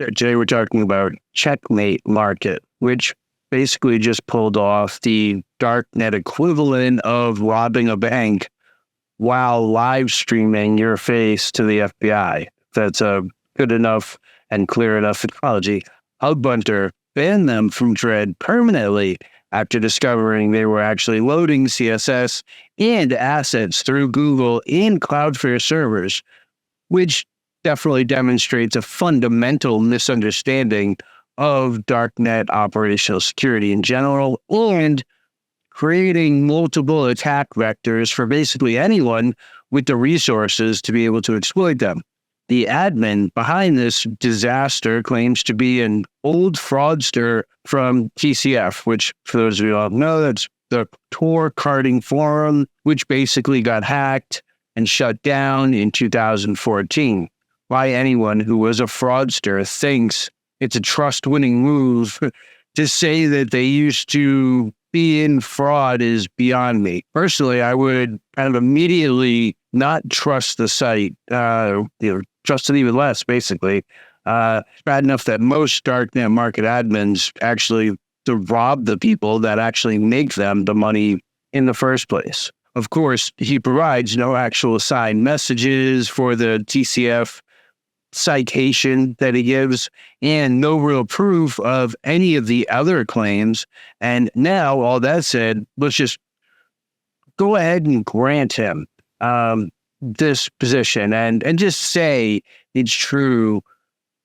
Today we're talking about Checkmate Market, which basically just pulled off the darknet equivalent of robbing a bank while live streaming your face to the FBI. That's a good enough and clear enough analogy. Hugbunter banned them from Dread permanently after discovering they were actually loading CSS and assets through Google and Cloudflare servers, which definitely demonstrates a fundamental misunderstanding of darknet operational security in general and creating multiple attack vectors for basically anyone with the resources to be able to exploit them. The admin behind this disaster claims to be an old fraudster from TCF, which, for those of you who don't know, that's the Tor Carding Forum, which basically got hacked and shut down in 2014. Why anyone who was a fraudster thinks it's a trust-winning move to say that they used to be in fraud is beyond me. Personally, I would kind of immediately not trust the site, trust it even less, basically. Bad enough that most darknet market admins actually to rob the people that actually make them the money in the first place. Of course, he provides no actual signed messages for the TCF citation that he gives and no real proof of any of the other claims. And now, all that said, let's just go ahead and grant him this position and just say it's true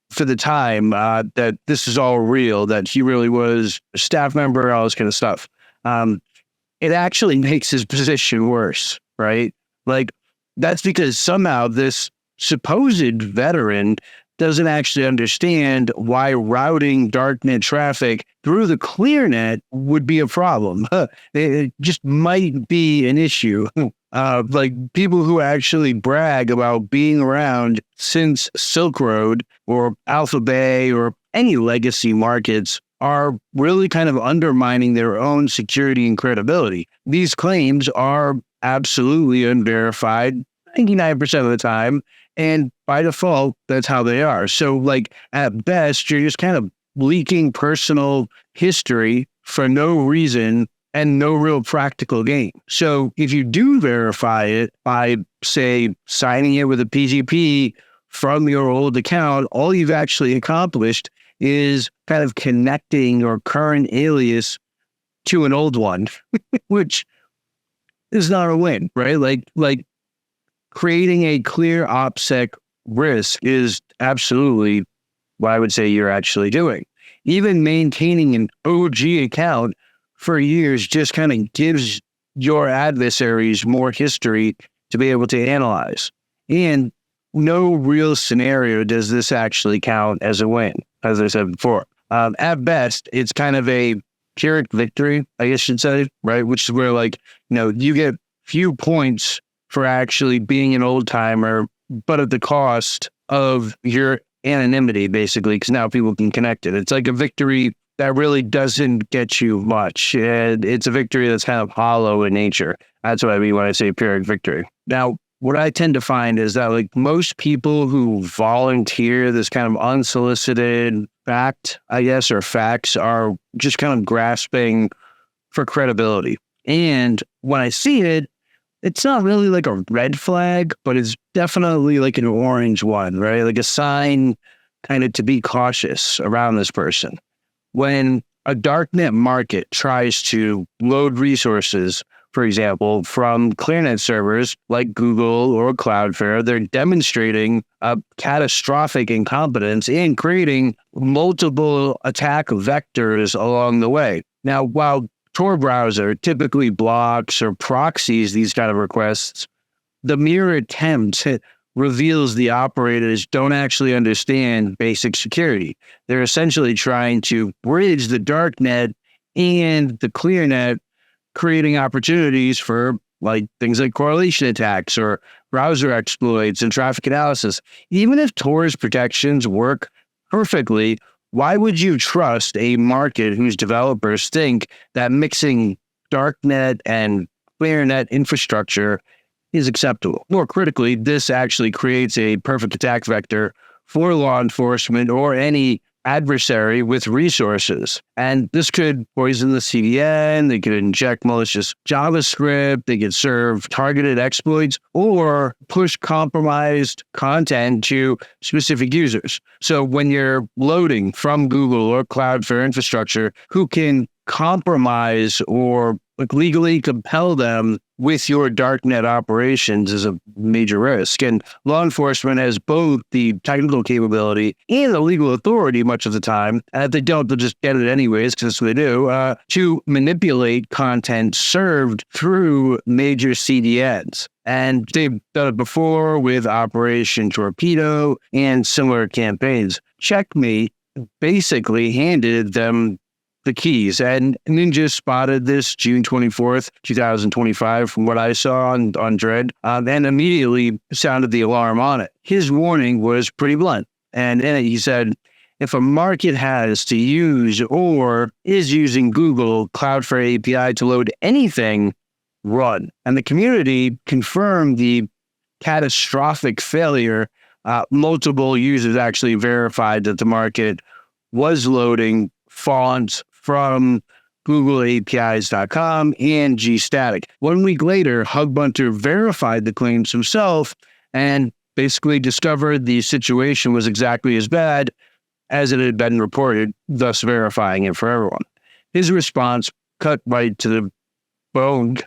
for the time that this is all real, that he really was a staff member, all this kind of stuff. It actually makes his position worse, right? Like, that's because somehow this supposed veteran doesn't actually understand why routing darknet traffic through the Clearnet would be a problem. It just might be an issue. Like people who actually brag about being around since Silk Road or Alpha Bay or any legacy markets are really kind of undermining their own security and credibility. These claims are absolutely unverified 99% of the time. And by default, that's how they are. So, like, at best, you're just kind of leaking personal history for no reason and no real practical gain. So, if you do verify it by, say, signing it with a PGP from your old account, all you've actually accomplished is kind of connecting your current alias to an old one, which is not a win, right? Like, creating a clear OPSEC risk is absolutely what I would say you're actually doing. Even maintaining an OG account for years just kind of gives your adversaries more history to be able to analyze. And no real scenario does this actually count as a win, as I said before. At best, it's kind of a Pyrrhic victory, I guess you'd say, right? Which is where, like, you get few points for actually being an old timer, but at the cost of your anonymity, basically, because now people can connect it. It's like a victory that really doesn't get you much. And it's a victory that's kind of hollow in nature. That's what I mean when I say Pyrrhic victory. Now, what I tend to find is that, like, most people who volunteer this kind of unsolicited fact, I guess, or facts are just kind of grasping for credibility. And when I see it, it's not really like a red flag, but it's definitely like an orange one, right? Like a sign kind of to be cautious around this person. When a darknet market tries to load resources, for example, from Clearnet servers like Google or Cloudflare, they're demonstrating a catastrophic incompetence and creating multiple attack vectors along the way. Now, while Tor browser typically blocks or proxies these kind of requests, the mere attempt reveals the operators don't actually understand basic security. They're essentially trying to bridge the darknet and the Clearnet, creating opportunities for like things like correlation attacks or browser exploits and traffic analysis. Even if Tor's protections work perfectly, why would you trust a market whose developers think that mixing darknet and Clearnet infrastructure is acceptable? More critically, this actually creates a perfect attack vector for law enforcement or any adversary with resources. And this could poison the CDN, they could inject malicious JavaScript, they could serve targeted exploits, or push compromised content to specific users. So when you're loading from Google or Cloudflare infrastructure, who can compromise or legally compel them with your darknet operations is a major risk. And law enforcement has both the technical capability and the legal authority much of the time. And if they don't, they'll just get it anyways, because that's what they do, to manipulate content served through major CDNs. And they've done it before with Operation Torpedo and similar campaigns. Checkmate basically handed them the keys. And Ninja spotted this June 24th, 2025, from what I saw on Dread, and immediately sounded the alarm on it. His warning was pretty blunt. And in it, he said, if a market has to use or is using Google Cloudflare API to load anything, run. And the community confirmed the catastrophic failure. Multiple users actually verified that the market was loading fonts from googleapis.com and gstatic. 1 week later, Hugbunter verified the claims himself and basically discovered the situation was exactly as bad as it had been reported, thus verifying it for everyone. His response cut right to the bone.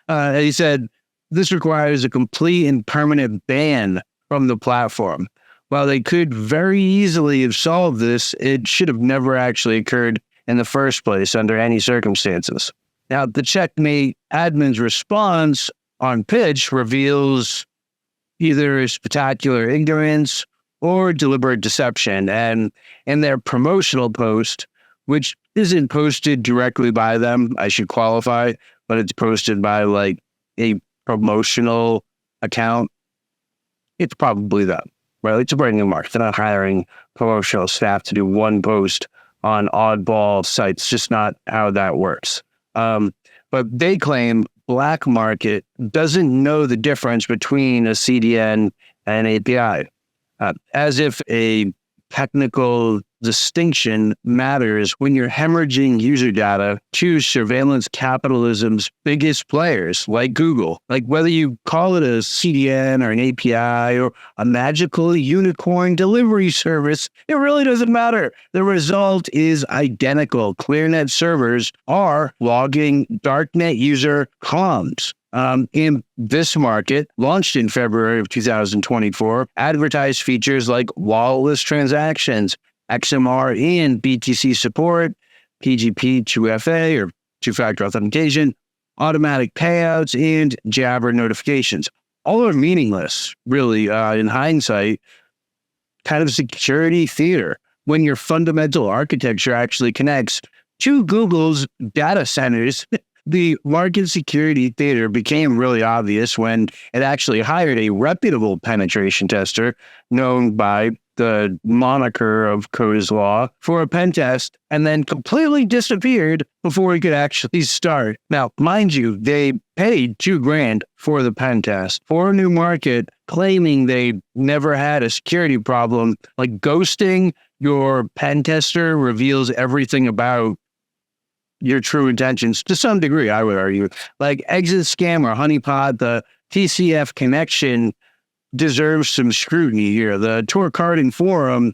He said, this requires a complete and permanent ban from the platform. While they could very easily have solved this, it should have never actually occurred in the first place under any circumstances. Now, the Checkmate admin's response on pitch reveals either spectacular ignorance or deliberate deception. And in their promotional post, which isn't posted directly by them, I should qualify, but it's posted by like a promotional account, it's probably them. Right, it's a brand new market. They're not hiring promotional staff to do one post on oddball sites. It's just not how that works. But they claim black market doesn't know the difference between a CDN and an API, as if a technical distinction matters when you're hemorrhaging user data to surveillance capitalism's biggest players like Google. Like whether you call it a CDN or an API or a magical unicorn delivery service, it really doesn't matter. The result is identical. Clearnet servers are logging darknet user comms. In this market, launched in February of 2024, advertised features like walletless transactions, XMR and BTC support, PGP 2FA or two-factor authentication, automatic payouts, and Jabber notifications. All are meaningless, really, in hindsight, kind of security theater when your fundamental architecture actually connects to Google's data centers. The market security theater became really obvious when it actually hired a reputable penetration tester known by the moniker of Code is Law for a pen test and then completely disappeared before he could actually start. Now, mind you, they paid $2,000 for the pen test for a new market, claiming they never had a security problem. Like ghosting your pen tester reveals everything about your true intentions to some degree, I would argue. Like Exit Scam or Honeypot, the TCF connection deserves some scrutiny here. The Tor Carding Forum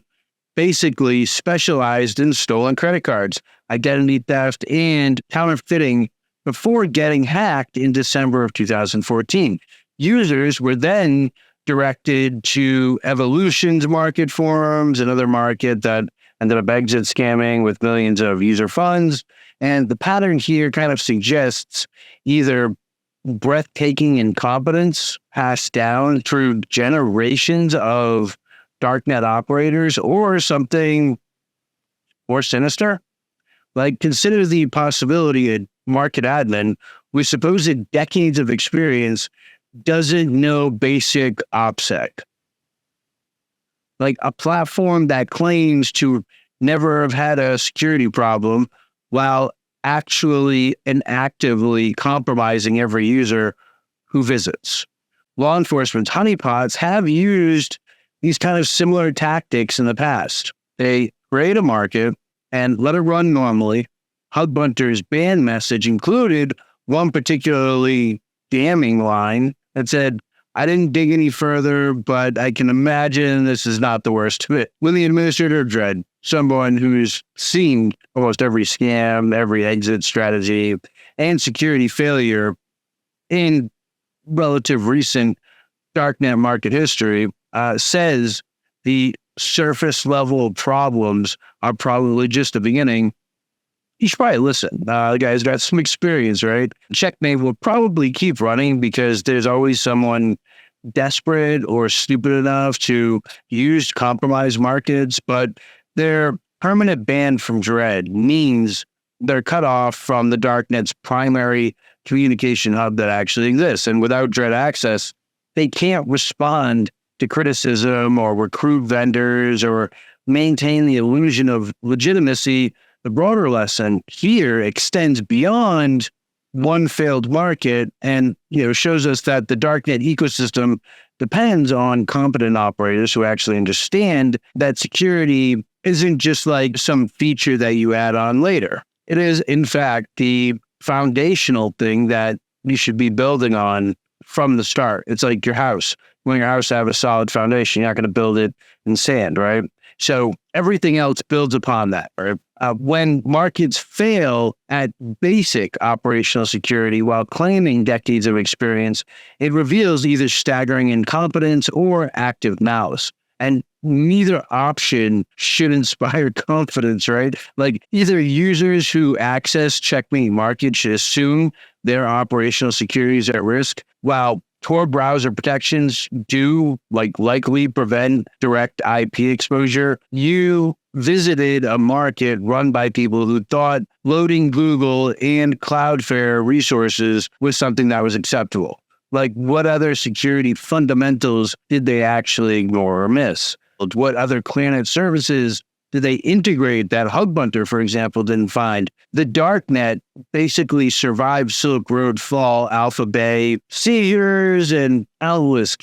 basically specialized in stolen credit cards, identity theft, and counterfeiting before getting hacked in December of 2014. Users were then directed to Evolution's market forums, another market that ended up exit scamming with millions of user funds. And the pattern here kind of suggests either breathtaking incompetence passed down through generations of darknet operators or something more sinister. Like consider the possibility a market admin with supposed decades of experience doesn't know basic OPSEC. Like a platform that claims to never have had a security problem while actually and actively compromising every user who visits. Law enforcement's honeypots have used these kind of similar tactics in the past. They create a market and let it run normally. Hugbunter's ban message included one particularly damning line that said, "I didn't dig any further, but I can imagine this is not the worst of it." When the administrator of dread, someone who's seen almost every scam, every exit strategy, and security failure in relative recent darknet market history, says the surface level problems are probably just the beginning, you should probably listen. The guy's got some experience, right? Checkmate will probably keep running because there's always someone desperate or stupid enough to use compromised markets, but their permanent ban from Dread means they're cut off from the darknet's primary communication hub that actually exists. And without Dread access, they can't respond to criticism or recruit vendors or maintain the illusion of legitimacy. The broader lesson here extends beyond one failed market and, shows us that the darknet ecosystem depends on competent operators who actually understand that security isn't just like some feature that you add on later. It is, in fact, the foundational thing that you should be building on from the start. It's like your house. When your house have a solid foundation, you're not going to build it in sand, right? So everything else builds upon that, right? When markets fail at basic operational security while claiming decades of experience, it reveals either staggering incompetence or active malice. And neither option should inspire confidence, right? Like either users who access Checkmate Market should assume their operational security is at risk, while Tor browser protections do likely prevent direct IP exposure. You visited a market run by people who thought loading Google and Cloudflare resources was something that was acceptable. Like, what other security fundamentals did they actually ignore or miss? What other Clearnet services did they integrate that Hugbunter, for example, didn't find? The darknet basically survived Silk Road fall, Alpha Bay seizures, and countless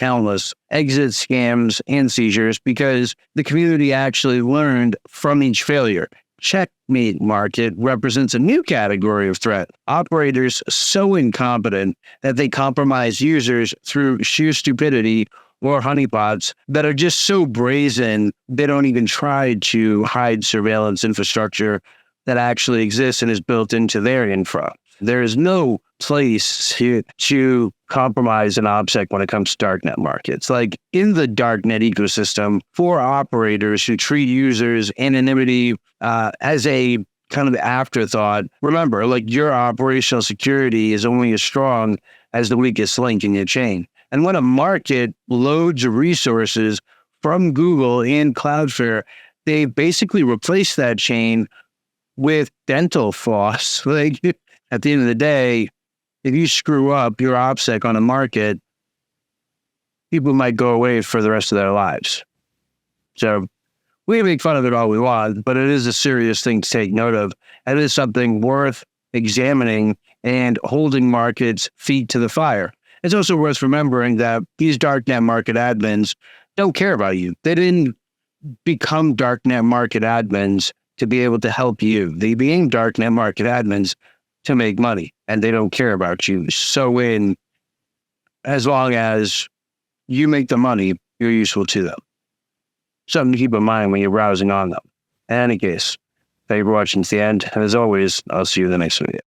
exit scams and seizures because the community actually learned from each failure. Checkmate Market represents a new category of threat. Operators so incompetent that they compromise users through sheer stupidity, or honeypots that are just so brazen, they don't even try to hide surveillance infrastructure that actually exists and is built into their infra. There is no place to compromise an OPSEC when it comes to darknet markets. Like in the darknet ecosystem, for operators who treat users' anonymity as a kind of afterthought, remember, your operational security is only as strong as the weakest link in your chain. And when a market loads resources from Google and Cloudflare, they basically replace that chain with dental floss. At the end of the day, if you screw up your OPSEC on a market, people might go away for the rest of their lives. So we can make fun of it all we want, but it is a serious thing to take note of. It is something worth examining and holding markets' feet to the fire. It's also worth remembering that these darknet market admins don't care about you. They didn't become darknet market admins to be able to help you. They became darknet market admins to make money, and they don't care about you. So as long as you make the money, you're useful to them. Something to keep in mind when you're browsing on them. In any case, thank you for watching to the end. And as always, I'll see you in the next video.